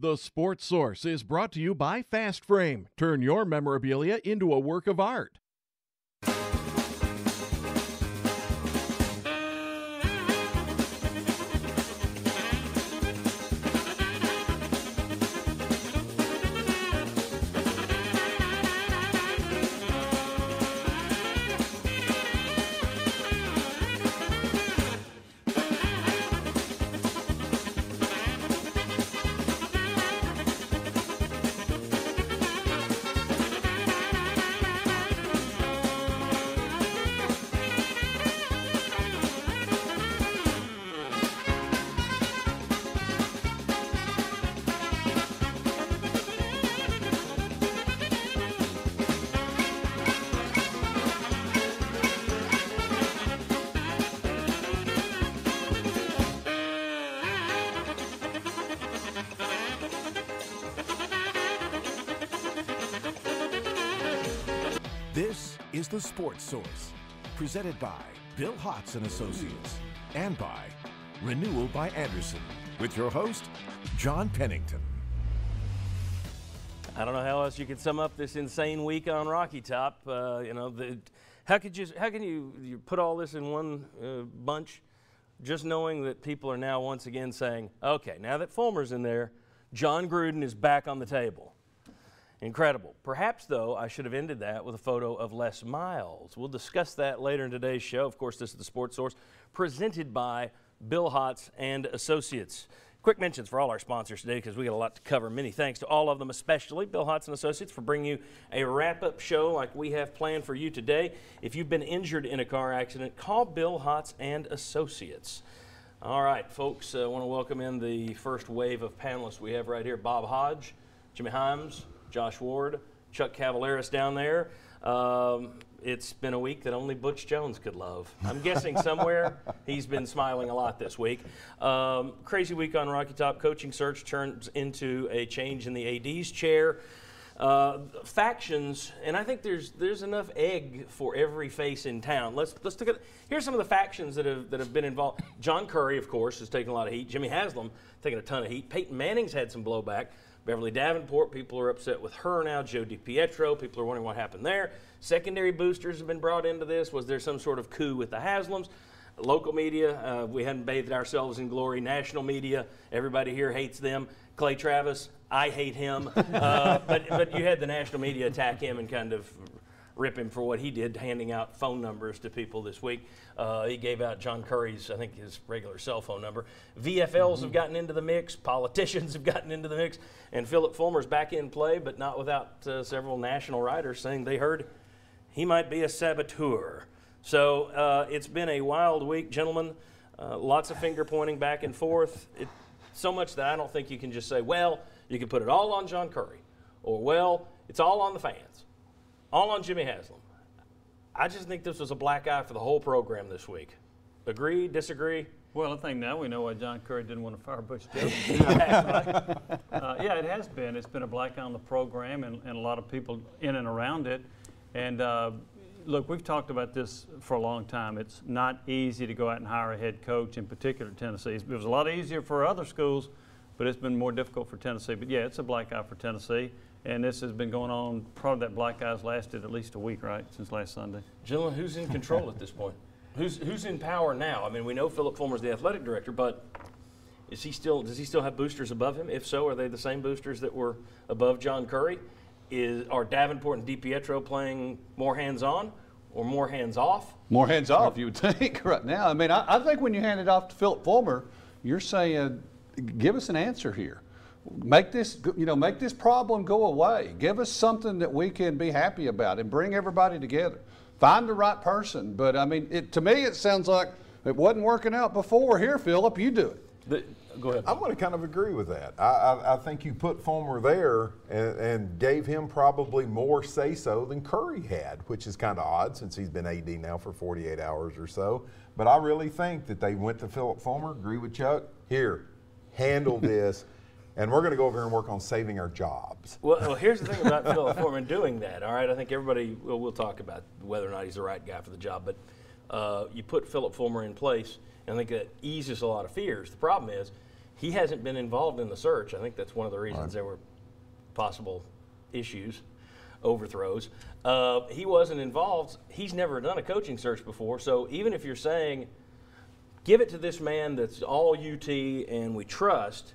The Sports Source is brought to you by Fast Frame. Turn your memorabilia into a work of art. This is the Sports Source, presented by Bill Hotz and Associates, and by Renewal by Andersen, with your host, John Pennington. I don't know how else you could sum up this insane week on Rocky Top. How can you put all this in one bunch? Just knowing that people are now once again saying, okay, now that Fulmer's in there, John Gruden is back on the table. Incredible. Perhaps, though, I should have ended that with a photo of Les Miles. We'll discuss that later in today's show. Of course, this is the Sports Source, presented by Bill Hotz and Associates. Quick mentions for all our sponsors today, because we got a lot to cover. Many thanks to all of them, especially Bill Hotz and Associates, for bringing you a wrap-up show like we have planned for you today. If you've been injured in a car accident, call Bill Hotz and Associates. All right, folks, I want to welcome in the first wave of panelists we have right here. Bob Hodge, Jimmy Hyams, Josh Ward, Chuck Cavaleris down there. It's been a week that only Butch Jones could love. I'm guessing somewhere he's been smiling a lot this week. Crazy week on Rocky Top. Coaching search turns into a change in the AD's chair. Factions, and I think there's enough egg for every face in town. Let's look at. Here's some of the factions that have been involved. John Curry, of course, has taken a lot of heat. Jimmy Haslam taking a ton of heat. Peyton Manning's had some blowback. Beverly Davenport, people are upset with her now. Joe DiPietro, people are wondering what happened there. Secondary boosters have been brought into this. Was there some sort of coup with the Haslams? Local media, we hadn't bathed ourselves in glory. National media, everybody here hates them. Clay Travis, I hate him. But you had the national media attack him and kind of rip him for what he did, handing out phone numbers to people this week. He gave out John Curry's, I think, his regular cell phone number. VFLs have gotten into the mix. Politicians have gotten into the mix. And Philip Fulmer's back in play, but not without several national writers saying they heard he might be a saboteur. So it's been a wild week, gentlemen. Lots of finger pointing back and forth. So much that I don't think you can just say, well, you can put it all on John Curry. Or, well, it's all on the fans. All on Jimmy Haslam. I just think this was a black eye for the whole program this week. Agree, disagree? Well, I think now we know why John Curry didn't want to fire Butch Jones. Yeah, it has been. It's been a black eye on the program and a lot of people in and around it. And look, we've talked about this for a long time. It's not easy to go out and hire a head coach, in particular Tennessee. It was a lot easier for other schools, but it's been more difficult for Tennessee. But yeah, it's a black eye for Tennessee. And this has been going on, probably that black eye's lasted at least a week, right, since last Sunday. Gentlemen, who's in control at this point? Who's in power now? I mean, we know Philip Fulmer's the athletic director, but does he still have boosters above him? If so, are they the same boosters that were above John Curry? Are Davenport and DiPietro playing more hands-on or more hands-off? More hands-off, you would think, right now. I mean, I think when you hand it off to Philip Fulmer, you're saying, give us an answer here. Make this problem go away. Give us something that we can be happy about and bring everybody together. Find the right person. But, I mean, to me it sounds like it wasn't working out before. Here, Philip, you do it. Go ahead. I'm going to kind of agree with that. I think you put Fulmer there and gave him probably more say-so than Curry had, which is kind of odd since he's been AD now for 48 hours or so. But I really think that they went to Philip Fulmer, agree with Chuck, here, handle this. And we're going to go over here and work on saving our jobs. Well, here's the thing about Philip Fulmer doing that, all right? I think everybody, we'll talk about whether or not he's the right guy for the job, but you put Philip Fulmer in place, and I think that eases a lot of fears. The problem is He hasn't been involved in the search. I think that's one of the reasons there were possible issues, overthrows. He wasn't involved. He's never done a coaching search before. So even if you're saying, give it to this man that's all UT and we trust,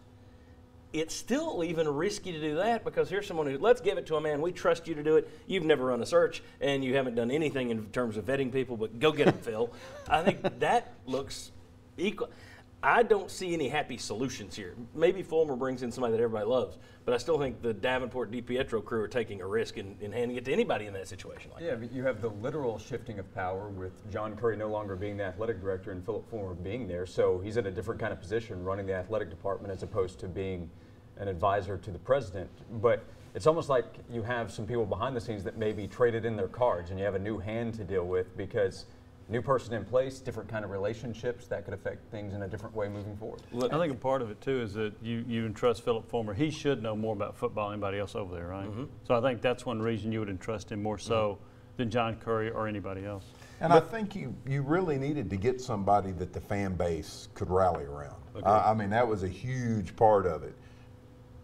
it's still even risky to do that because here's someone who, let's give it to a man, we trust you to do it. You've never run a search and you haven't done anything in terms of vetting people, but go get them, Phil. I think that looks equal. I don't see any happy solutions here. Maybe Fulmer brings in somebody that everybody loves, but I still think the Davenport DiPietro crew are taking a risk in handing it to anybody in that situation like that. But you have the literal shifting of power with John Currie no longer being the athletic director and Philip Fulmer being there, so he's in a different kind of position running the athletic department as opposed to being an advisor to the president. But it's almost like you have some people behind the scenes that maybe traded in their cards and you have a new hand to deal with because new person in place, different kind of relationships that could affect things in a different way moving forward. I think a part of it too is that you entrust Philip Fulmer. He should know more about football than anybody else over there, right? So I think that's one reason you would entrust him more so than John Currie or anybody else. And I think you really needed to get somebody that the fan base could rally around. I mean, that was a huge part of it.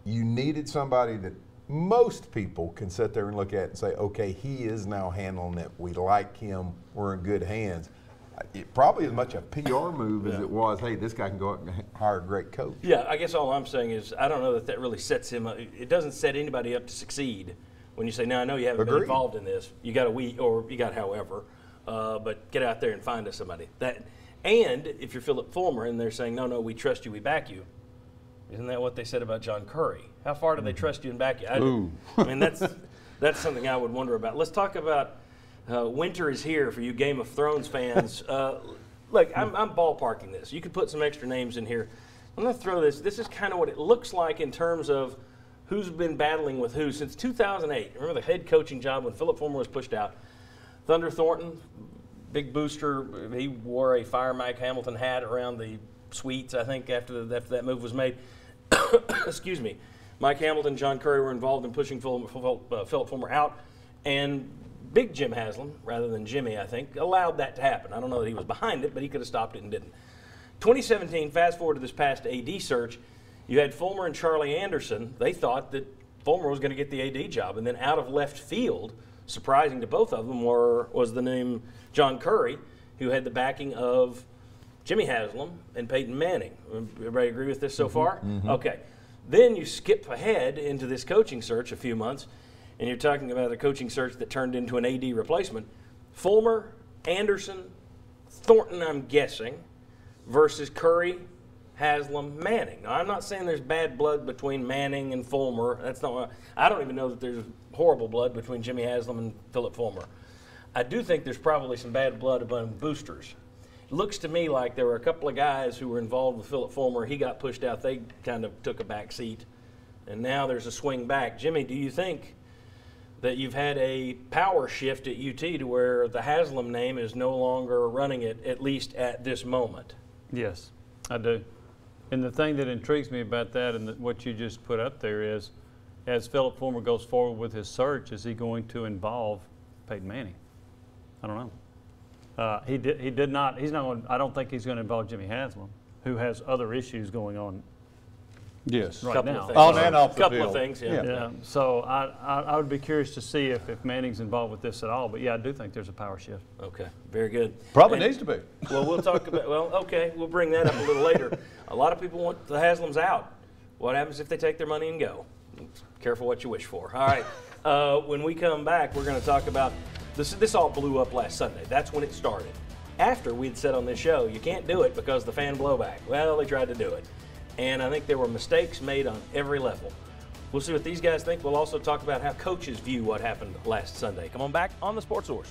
You needed somebody that most people can sit there and look at and say, okay, he is now handling it. We like him. We're in good hands. It probably as much a PR move as it was, hey, this guy can go out and hire a great coach. Yeah, I guess all I'm saying is I don't know that really sets him up. It doesn't set anybody up to succeed when you say, now I know you haven't been involved in this. You got or you got however, but get out there and find us somebody. And if you're Philip Fulmer and they're saying, no, we trust you, we back you. Isn't that what they said about John Currie? How far do they trust you and back you? I mean, that's something I would wonder about. Let's talk about winter is here for you Game of Thrones fans. Look, I'm ballparking this. You could put some extra names in here. I'm going to throw this. This is kind of what it looks like in terms of who's been battling with who since 2008. Remember the head coaching job when Philip Fulmer was pushed out. Thunder Thornton, big booster. He wore a Fire Mike Hamilton hat around the suites, I think, after that move was made. Excuse me. Mike Hamilton, John Currie were involved in pushing Philip Fulmer out, and big Jim Haslam, rather than Jimmy, I think, allowed that to happen. I don't know that he was behind it, but he could have stopped it and didn't. 2017, fast forward to this past AD search, you had Fulmer and Charlie Anderson. They thought that Fulmer was going to get the AD job, and then out of left field, surprising to both of them, was the name John Currie, who had the backing of Jimmy Haslam and Peyton Manning. Everybody agree with this so far? Okay. Then you skip ahead into this coaching search a few months, and you're talking about a coaching search that turned into an AD replacement. Fulmer, Anderson, Thornton, I'm guessing, versus Currie, Haslam, Manning. Now, I'm not saying there's bad blood between Manning and Fulmer. That's not what I don't even know that there's horrible blood between Jimmy Haslam and Philip Fulmer. I do think there's probably some bad blood among boosters. Looks to me like there were a couple of guys who were involved with Philip Fulmer. He got pushed out. They kind of took a back seat. And now there's a swing back. Jimmy, do you think that you've had a power shift at UT to where the Haslam name is no longer running it, at least at this moment? Yes, I do. And the thing that intrigues me about that and what you just put up there is, as Philip Fulmer goes forward with his search, is he going to involve Peyton Manning? I don't know. He did not. He's not going. I don't think he's going to involve Jimmy Haslam, who has other issues going on. Yes. Right now. On and off the couple field. of things. Yeah. So I would be curious to see if Manning's involved with this at all. But yeah, I do think there's a power shift. Okay. Very good. Probably needs to be. Well, we'll talk about. Well, okay. We'll bring that up a little later. A lot of people want the Haslams out. What happens if they take their money and go? Careful what you wish for. All right. When we come back, we're going to talk about. This all blew up last Sunday. That's when it started. After we'd said on this show, you can't do it because the fan blowback. Well, they tried to do it. And I think there were mistakes made on every level. We'll see what these guys think. We'll also talk about how coaches view what happened last Sunday. Come on back on the Sports Source.